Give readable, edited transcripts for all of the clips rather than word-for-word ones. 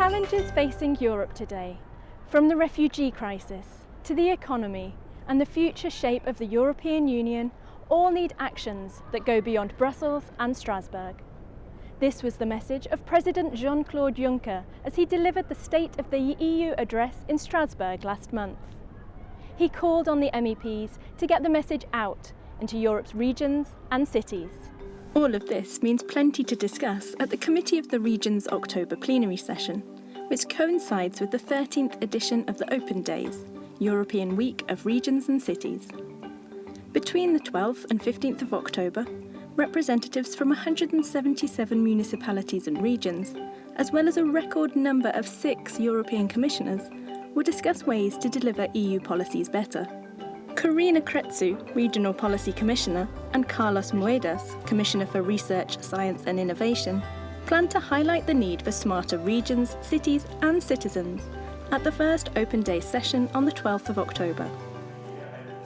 challenges facing Europe today, from the refugee crisis to the economy and the future shape of the European Union, all need actions that go beyond Brussels and Strasbourg. This was the message of President Jean-Claude Juncker as he delivered the State of the EU address in Strasbourg last month. He called on the MEPs to get the message out into Europe's regions and cities. All of this means plenty to discuss at the Committee of the Regions October Plenary Session, which coincides with the 13th edition of the Open Days, European Week of Regions and Cities. Between the 12th and 15th of October, representatives from 177 municipalities and regions, as well as a record number of 6 European commissioners, will discuss ways to deliver EU policies better. Corina Crețu, Regional Policy Commissioner, and Carlos Moedas, Commissioner for Research, Science and Innovation, plan to highlight the need for smarter regions, cities and citizens at the first Open Day session on the 12th of October.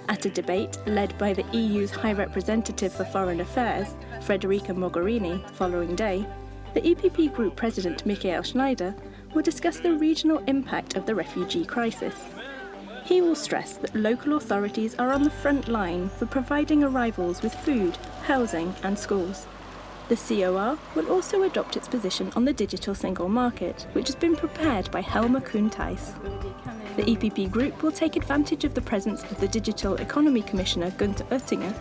At a debate led by the EU's High Representative for Foreign Affairs, Federica Mogherini, the following day, the EPP Group President Michael Schneider will discuss the regional impact of the refugee crisis. He will stress that local authorities are on the front line for providing arrivals with food, housing and schools. The CoR will also adopt its position on the digital single market, which has been prepared by Helmer Kuhn-Thijs. The EPP Group will take advantage of the presence of the Digital Economy Commissioner Günther Oettinger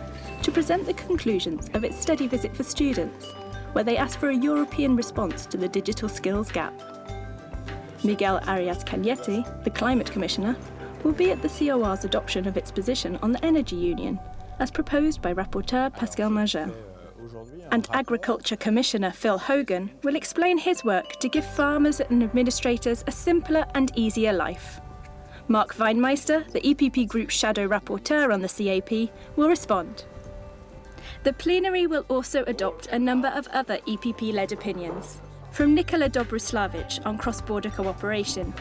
to present the conclusions of its study visit for students, where they ask for a European response to the digital skills gap. Miguel Arias Cañete, the Climate Commissioner, will be at the CoR's adoption of its position on the Energy Union, as proposed by Rapporteur Pascal Margin. And Agriculture Commissioner Phil Hogan will explain his work to give farmers and administrators a simpler and easier life. Mark Weinmeister, the EPP Group Shadow Rapporteur on the CAP, will respond. The plenary will also adopt a number of other EPP-led opinions, from Nikola Dobroslavic on cross-border cooperation,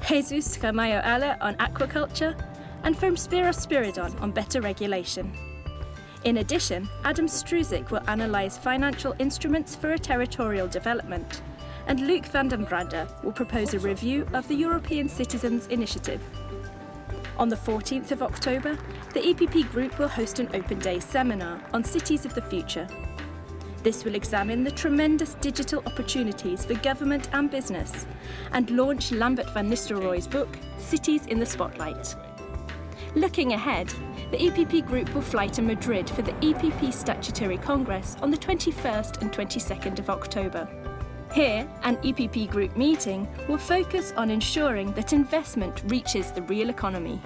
Jesus Ramalho Aller on aquaculture, and from Spiros Spiridon on better regulation. In addition, Adam Struzik will analyse financial instruments for a territorial development, and Luc van den Brande will propose a review of the European Citizens' Initiative. On the 14th of October, the EPP Group will host an Open Day seminar on cities of the future. This will examine the tremendous digital opportunities for government and business, and launch Lambert van Nistelrooy's book, Cities in the Spotlight. Looking ahead, the EPP Group will fly to Madrid for the EPP Statutory Congress on the 21st and 22nd of October. Here, an EPP Group meeting will focus on ensuring that investment reaches the real economy.